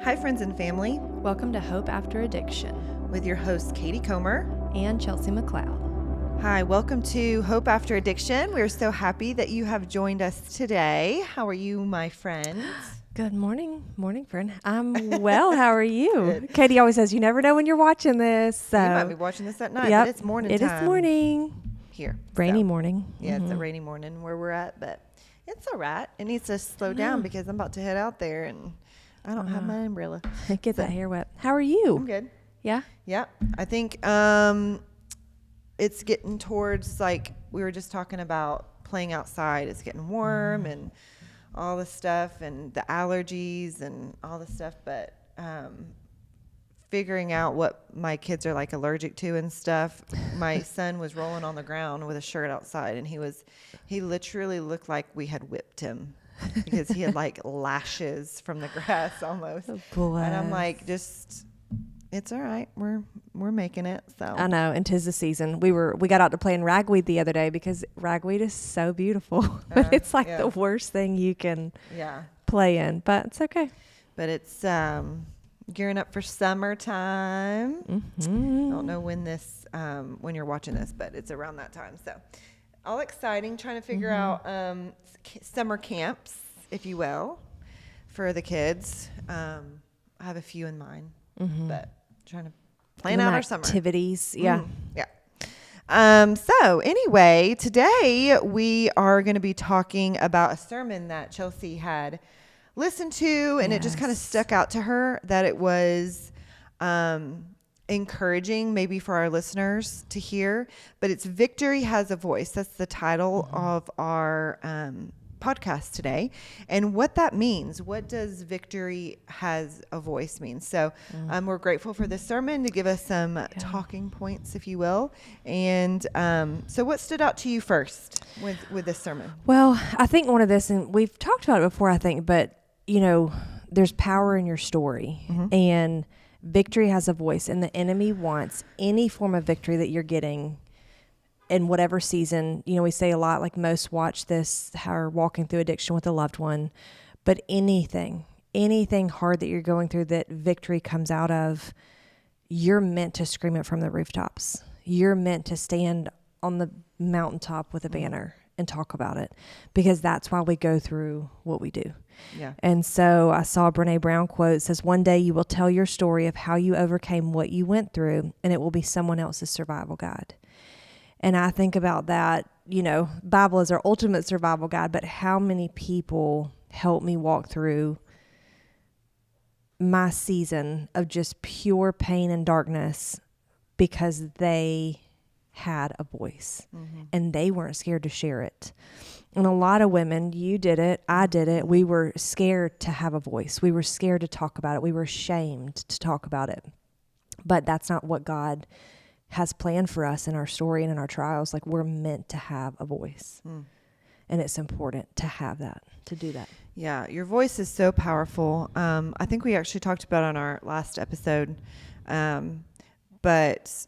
Hi, friends and family, Welcome to Hope After Addiction with your host, Katie Comer. and Chelsea McLeod. Hi, welcome to Hope After Addiction. We're so happy that you have joined us today. How are you, my friends? Good morning, friend. I'm well. How are you? Good. Katie always says you never know when you're watching this. So You might be watching this at night, yep, but it's morning It time. is morning. Here. Rainy So, morning. Yeah, it's a rainy morning where we're at, but it's all right. It needs to slow down because I'm about to head out there and I don't have my umbrella. Get So, that hair wet. How are you? I'm good. Yeah. Yeah, I think it's getting towards, like we were just talking about playing outside. It's getting warm and all the stuff and the allergies and all the stuff. But figuring out what my kids are like allergic to and stuff. My son was rolling on the ground with a shirt outside, and he literally looked like we had whipped him because he had like lashes from the grass almost. Oh, boy. And I'm like, it's all right. We're making it. So I know, and 'tis the season. We got out to play in ragweed the other day because ragweed is so beautiful, but it's like the worst thing you can play in. But it's okay. But it's gearing up for summertime. Mm-hmm. I don't know when you're watching this, but it's around that time. So all exciting, trying to figure out summer camps, if you will, for the kids. I have a few in mind, but trying to plan out our summer activities. Yeah. Yeah. So anyway, today we are going to be talking about a sermon that Chelsea had listened to, and it just kind of stuck out to her that it was encouraging maybe for our listeners to hear, but it's Victory Has a Voice. That's the title of our podcast today. And what that means, what does Victory Has a Voice mean? So we're grateful for this sermon to give us some talking points, if you will. And so what stood out to you first with this sermon? Well, I think one of this, and we've talked about it before, I think, but there's power in your story, and victory has a voice, and the enemy wants any form of victory that you're getting in whatever season. We say a lot, like most watch this, how are walking through addiction with a loved one, but anything hard that you're going through that victory comes out of, you're meant to scream it from the rooftops. You're meant to stand on the mountaintop with a banner and talk about it, because that's why we go through what we do. Yeah. And so I saw a Brene Brown quote. It says, "One day you will tell your story of how you overcame what you went through, and it will be someone else's survival guide." And I think about that, Bible is our ultimate survival guide, but how many people helped me walk through my season of just pure pain and darkness because they had a voice and they weren't scared to share it. And a lot of women, you did it, I did it. We were scared to have a voice. We were scared to talk about it. We were ashamed to talk about it. But that's not what God has planned for us in our story and in our trials. Like, we're meant to have a voice. And it's important to have that, to do that. Yeah, your voice is so powerful. I think we actually talked about it on our last episode, but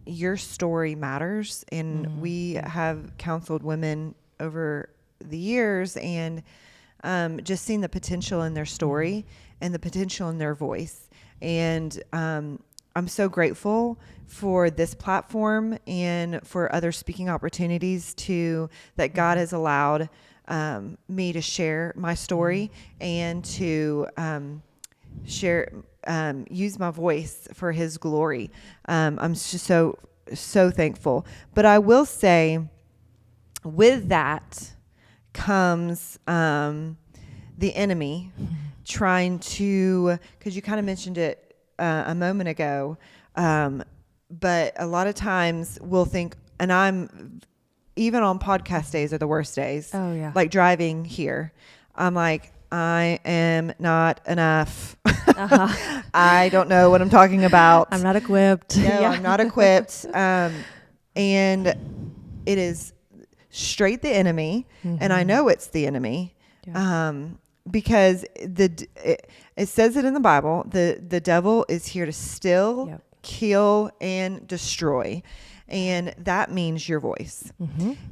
your story matters. And we have counseled women over the years and just seen the potential in their story and the potential in their voice. And I'm so grateful for this platform and for other speaking opportunities that God has allowed me to share my story and to use my voice for His glory. I'm just so thankful. But I will say, with that comes the enemy trying to, because you kind of mentioned it a moment ago, but a lot of times we'll think, and even on podcast days are the worst days. Oh, yeah. Like driving here, I'm like, I am not enough. I don't know what I'm talking about. I'm not equipped. No, I'm not equipped. And it is straight the enemy, and I know it's the enemy, because it says it in the Bible. The devil is here to steal, kill, and destroy, and that means your voice.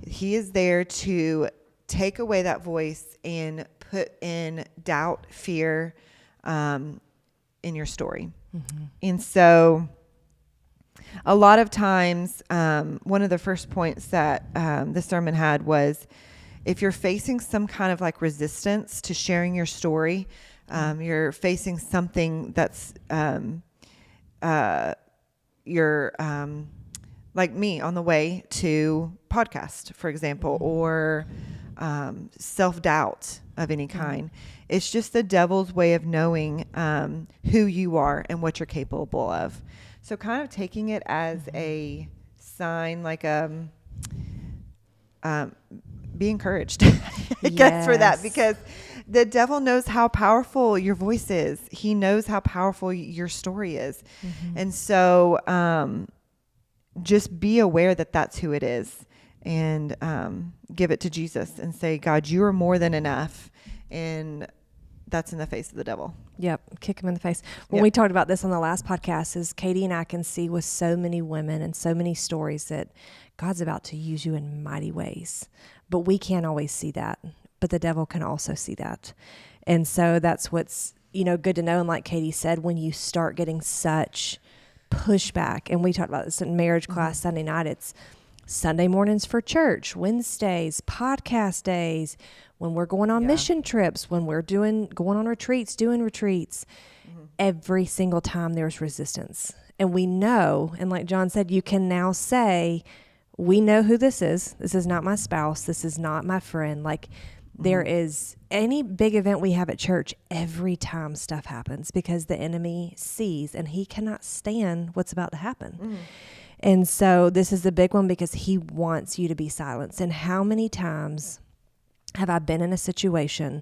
He is there to take away that voice and put in doubt, fear, in your story. And so a lot of times, one of the first points that the sermon had was, if you're facing some kind of like resistance to sharing your story, you're facing something that's you're like me on the way to podcast, for example, or self-doubt of any kind. It's just the devil's way of knowing who you are and what you're capable of. So kind of taking it as a sign, like be encouraged, I guess, for that, because the devil knows how powerful your voice is. He knows how powerful your story is. And so just be aware that that's who it is, and give it to Jesus and say, God, you are more than enough. And that's in the face of the devil. Yep. Kick him in the face. When we talked about this on the last podcast, is Katie and I can see with so many women and so many stories that God's about to use you in mighty ways, but we can't always see that, but the devil can also see that. And so that's what's, good to know. And like Katie said, when you start getting such pushback, and we talked about this in marriage class Sunday night, it's Sunday mornings for church, Wednesdays, podcast days, when we're going on mission trips, when we're going on retreats, doing retreats, every single time there's resistance. And we know, and like John said, you can now say, we know who this is. This is not my spouse. This is not my friend. Like there is any big event we have at church, every time stuff happens, because the enemy sees and he cannot stand what's about to happen. And so this is the big one, because he wants you to be silenced. And how many times have I been in a situation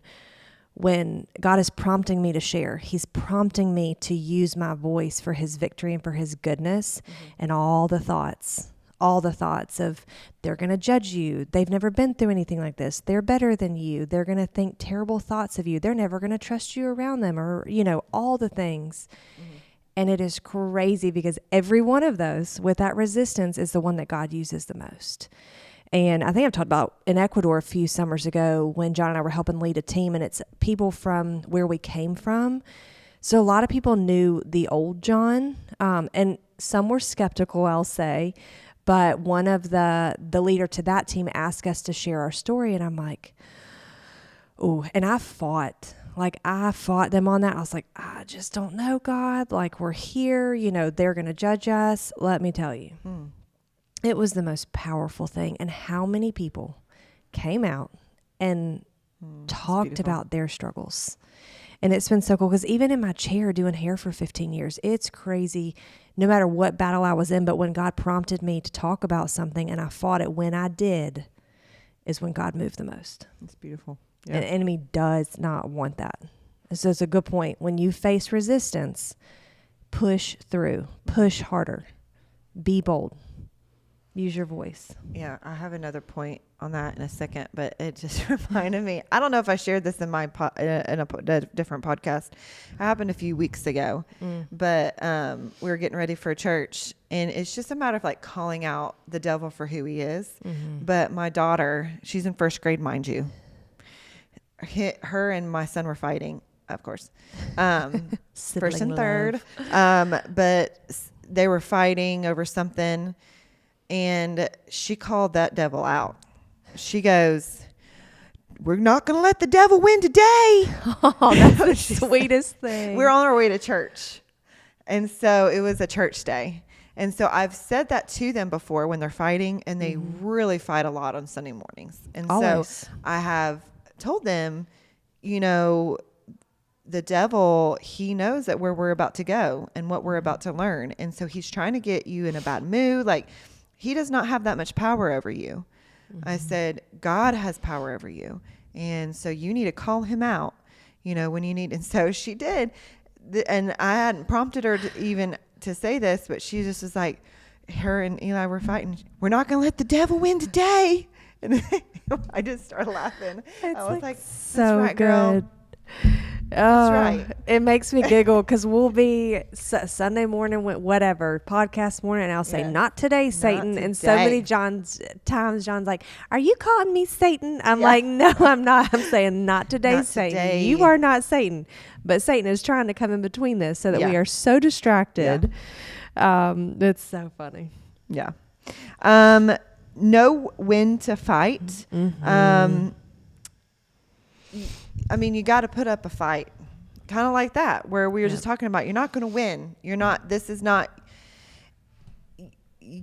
when God is prompting me to share? He's prompting me to use my voice for his victory and for his goodness, and all the thoughts of, they're going to judge you. They've never been through anything like this. They're better than you. They're going to think terrible thoughts of you. They're never going to trust you around them, or, all the things. And it is crazy, because every one of those with that resistance is the one that God uses the most. And I think I've talked about in Ecuador a few summers ago when John and I were helping lead a team, and it's people from where we came from. So a lot of people knew the old John, and some were skeptical, I'll say. But one of the leader to that team asked us to share our story, and I'm like, oh, and I fought them on that. I was like, I just don't know, God. Like, we're here, they're going to judge us. Let me tell you, it was the most powerful thing. And how many people came out and talked about their struggles. And it's been so cool, because even in my chair doing hair for 15 years, it's crazy. No matter what battle I was in, but when God prompted me to talk about something and I fought it, when I did, is when God moved the most. It's beautiful. Yeah. And the enemy does not want that. So it's a good point. When you face resistance, push through, push harder, be bold, use your voice. Yeah, I have another point on that in a second, but it just reminded me. I don't know if I shared this in my in a different podcast. It happened a few weeks ago, but we were getting ready for church, and it's just a matter of like calling out the devil for who he is. But my daughter, she's in first grade, mind you. Her and my son were fighting, of course, first and third, but they were fighting over something, and she called that devil out. She goes, "We're not going to let the devil win today." Oh, that's the sweetest thing. We're on our way to church, and so it was a church day. And so I've said that to them before when they're fighting, and they really fight a lot on Sunday mornings. And Always. So I have told them, the devil, he knows that where we're about to go and what we're about to learn. And so he's trying to get you in a bad mood. Like, he does not have that much power over you. I said, God has power over you. And so you need to call him out, when you need. And so she did. And I hadn't prompted her to say this, but she just was like, her and Eli were fighting. "We're not going to let the devil win today." And I just started laughing. I was like, "That's so right, girl." good. right. It makes me giggle because we'll be Sunday morning, whatever, podcast morning, and I'll say, Yes. not today, Not Satan. And so many today. times John's like, are you calling me Satan? I'm Yeah. like, no, I'm not. I'm saying, not today, Not Satan. today. You are not Satan. But Satan is trying to come in between this so that we Yeah. are so distracted. It's so funny. Yeah. Know when to fight. I mean, you got to put up a fight, kind of like that, where we were just talking about. You're not going to win. You're not. This is not.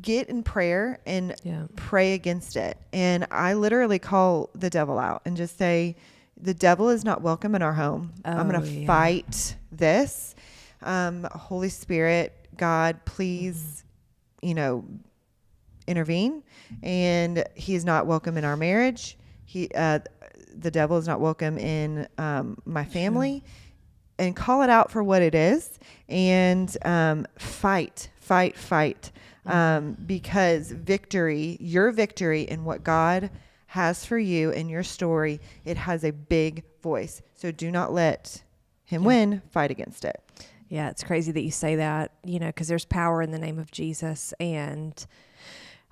Get in prayer and pray against it. And I literally call the devil out and just say, the devil is not welcome in our home. I'm going to fight this. Holy Spirit, God, please, intervene. And he is not welcome in our marriage. The devil is not welcome in my family. And call it out for what it is. And fight. Because your victory in what God has for you in your story, it has a big voice. So do not let him win. Fight against it. Yeah, it's crazy that you say that, because there's power in the name of Jesus. And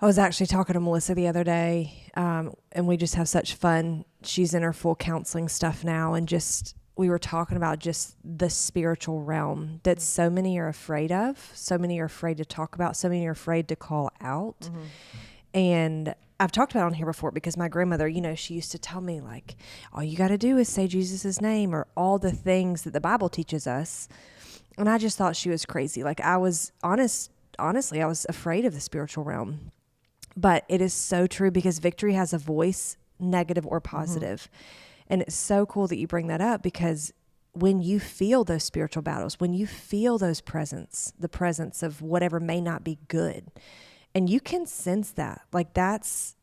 I was actually talking to Melissa the other day, and we just have such fun. She's in her full counseling stuff now, and we were talking about just the spiritual realm that so many are afraid of, so many are afraid to talk about, so many are afraid to call out. Mm-hmm. And I've talked about it on here before because my grandmother, she used to tell me, like, all you got to do is say Jesus's name, or all the things that the Bible teaches us. And I just thought she was crazy. Like, I was honestly, I was afraid of the spiritual realm. But it is so true, because victory has a voice, negative or positive. Mm-hmm. And it's so cool that you bring that up, because when you feel those spiritual battles, when you feel the presence of whatever may not be good, and you can sense that, like, that's,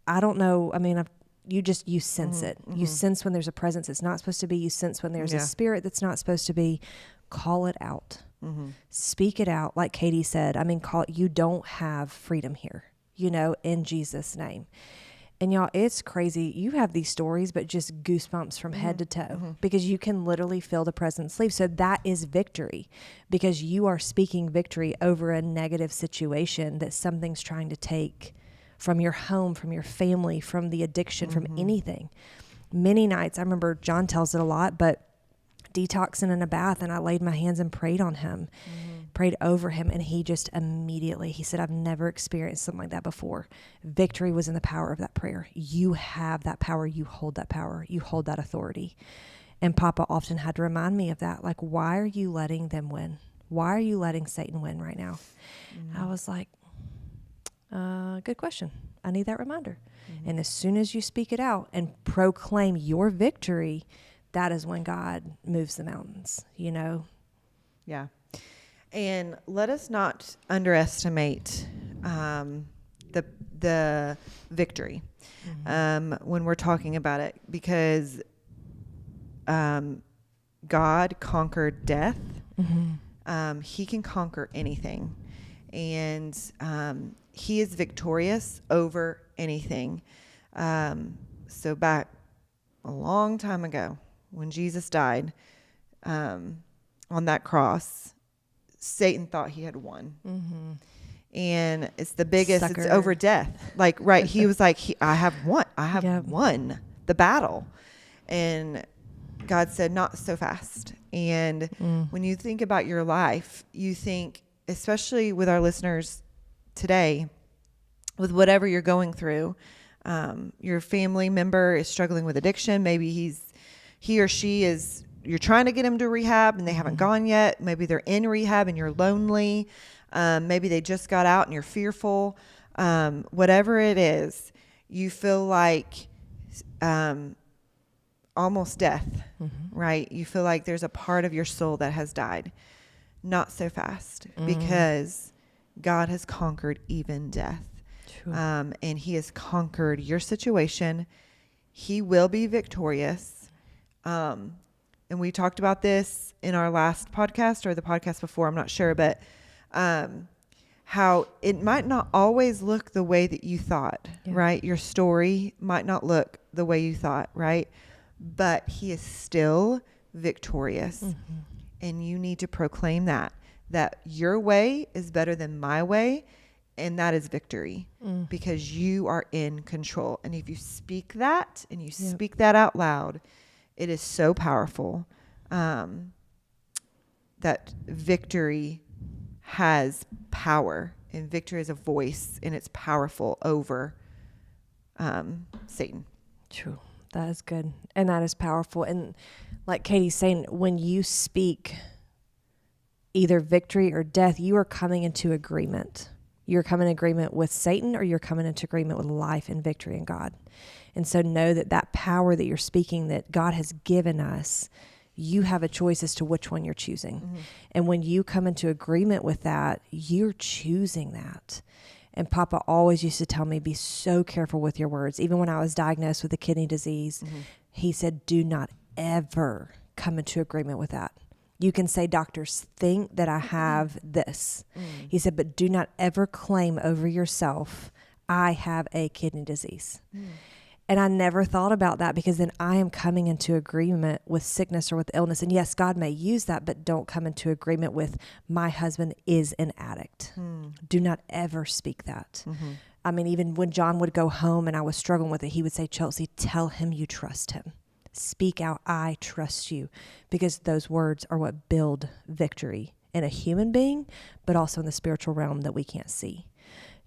I don't know. I mean, you sense it. You sense when there's a presence it's not supposed to be. You sense when there's a spirit that's not supposed to be. Call it out. Mm-hmm. Speak it out. Like Katie said, you don't have freedom here, in Jesus' name. And y'all, it's crazy. You have these stories, but just goosebumps from head to toe, because you can literally feel the presence leave. So that is victory, because you are speaking victory over a negative situation that something's trying to take from your home, from your family, from the addiction, from anything. Many nights, I remember John tells it a lot, but detoxing in a bath, and I laid my hands and prayed on him, prayed over him, and he just immediately, he said, I've never experienced something like that before. Victory was in the power of that prayer. You have that power. You hold that power. You hold that authority. And Papa often had to remind me of that. Like, why are you letting them win? Why are you letting Satan win right now? I was like, good question. I need that reminder. And as soon as you speak it out and proclaim your victory, that is when God moves the mountains, Yeah. And let us not underestimate the victory when we're talking about it, because God conquered death. He can conquer anything. And he is victorious over anything. So back a long time ago, when Jesus died on that cross, Satan thought he had won. And it's the biggest, Sucker. it's over death. Like, right. He was like, I have won the battle. And God said, not so fast. And when you think about your life, you think, especially with our listeners today, with whatever you're going through, your family member is struggling with addiction. Maybe he or she is, you're trying to get them to rehab and they haven't gone yet. Maybe they're in rehab and you're lonely. Maybe they just got out and you're fearful. Whatever it is, you feel like almost death, right? You feel like there's a part of your soul that has died. Not so fast, because God has conquered even death. And he has conquered your situation. He will be victorious. And we talked about this in our last podcast or the podcast before, I'm not sure, but how it might not always look the way that you thought, right? Your story might not look the way you thought, right? But he is still victorious. And you need to proclaim that your way is better than my way. And that is victory because you are in control. And if you speak that and you speak that out loud, it is so powerful that victory has power, and victory is a voice, and it's powerful over Satan. True. That is good. And that is powerful. And like Katie's saying, when you speak either victory or death, you are coming into agreement. You're coming in agreement with Satan, or you're coming into agreement with life and victory in God. And so know that power that you're speaking that God has given us, you have a choice as to which one you're choosing. And when you come into agreement with that, you're choosing that. And Papa always used to tell me, be so careful with your words. Even when I was diagnosed with a kidney disease, he said, do not ever come into agreement with that. You can say, doctors think that I have this. He said, but do not ever claim over yourself, I have a kidney disease. And I never thought about that, because then I am coming into agreement with sickness or with illness. And yes, God may use that, but don't come into agreement with my husband is an addict. Do not ever speak that. I mean, even when John would go home and I was struggling with it, he would say, Chelsea, tell him you trust him. Speak out, I trust you, because those words are what build victory in a human being, but also in the spiritual realm that we can't see.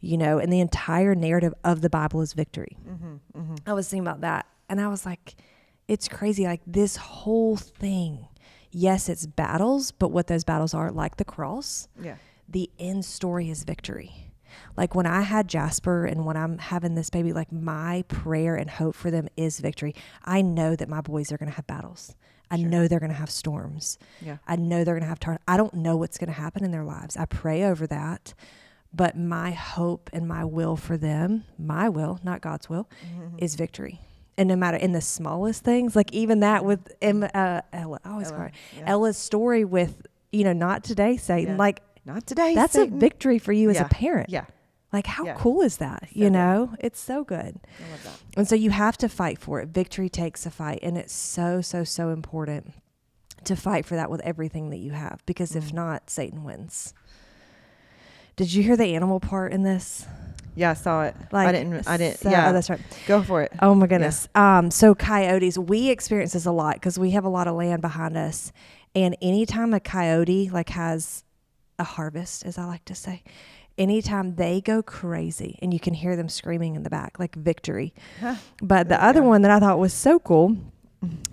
You know, and the entire narrative of the Bible is victory. I was thinking about that, and I was like, it's crazy. Like this whole thing, yes, it's battles, but what those battles are, like the cross, the end story is victory. Like when I had Jasper and when I'm having this baby, like my prayer and hope for them is victory. I know that my boys are going to have battles. I know they're going to have storms. I know they're going to have I don't know what's going to happen in their lives. I pray over that. But my hope and my will for them, my will, not God's will, is victory. And no matter in the smallest things, like even that with Ella, I always call her Ella's story with, you know, not today, Satan. Like, not today, that's Satan. a victory for you as a parent. Like, how cool is that? So you know, it's so good. I love that. And so you have to fight for it. Victory takes a fight. And it's so, so, so important to fight for that with everything that you have, because if not, Satan wins. Did you hear the animal part in this? Yeah, I saw it. Like, I didn't. So, Yeah, oh, that's right. Go for it. Oh my goodness. So coyotes, we experience this a lot because we have a lot of land behind us. And anytime a coyote like has a harvest, as I like to say, anytime they go crazy, and you can hear them screaming in the back, like victory. But the other one that I thought was so cool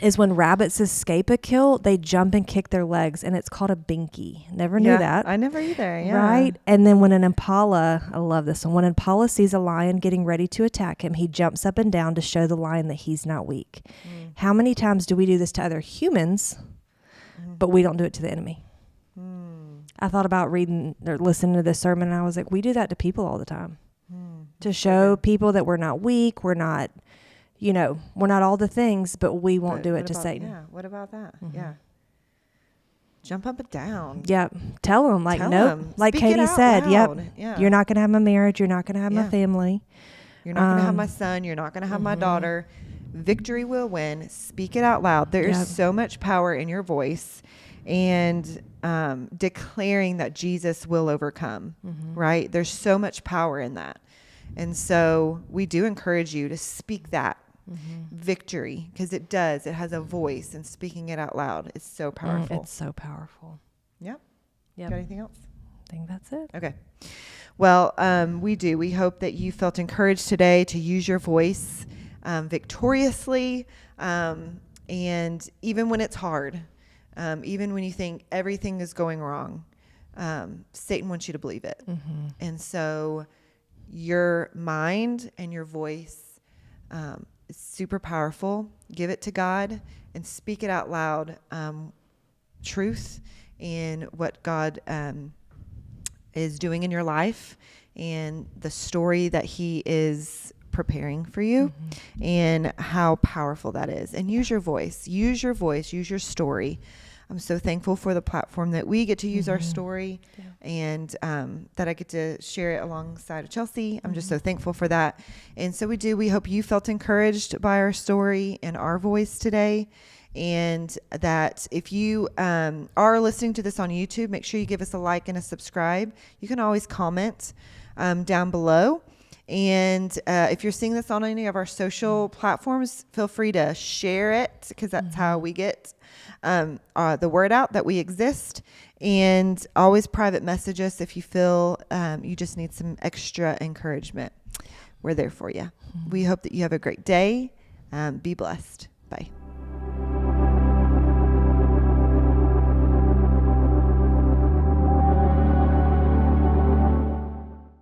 is when rabbits escape a kill, they jump and kick their legs, and it's called a binky. Never knew that. I never either. Yeah. Right? And then when an impala, I love this one, when an impala sees a lion getting ready to attack him, he jumps up and down to show the lion that he's not weak. How many times do we do this to other humans, but we don't do it to the enemy? I thought about reading or listening to this sermon, and I was like, we do that to people all the time. To show people that we're not weak, we're not, you know, we're not all the things, but we won't do it to Satan. Yeah. What about that? Yeah. Jump up and down. Yeah. Tell them, like, Tell nope. 'em. Like Speak it Katie out said, loud. yep. Yeah. You're not going to have my marriage. You're not going to have my Yeah. family. You're not going to have my son. You're not going to have my daughter. Victory will win. Speak it out loud. There is so much power in your voice, and declaring that Jesus will overcome, right? There's so much power in that. And so we do encourage you to speak that victory, because it has a voice, and speaking it out loud is so powerful. It's so powerful. Yep. Yep. Got anything else? I think that's it. Okay. Well, we hope that you felt encouraged today to use your voice victoriously. And even when it's hard, even when you think everything is going wrong, Satan wants you to believe it. And so your mind and your voice is super powerful. Give it to God and speak it out loud. Truth in what God is doing in your life, and the story that he is preparing for you, and how powerful that is. And use your voice, use your story. I'm so thankful for the platform that we get to use our story, and that I get to share it alongside of Chelsea. I'm just so thankful for that. And so we hope you felt encouraged by our story and our voice today. And that if you are listening to this on YouTube, make sure you give us a like and a subscribe. You can always comment down below. And if you're seeing this on any of our social platforms, feel free to share it, because that's how we get the word out that we exist. And always private message us if you feel you just need some extra encouragement. We're there for you. We hope that you have a great day. Be blessed. Bye.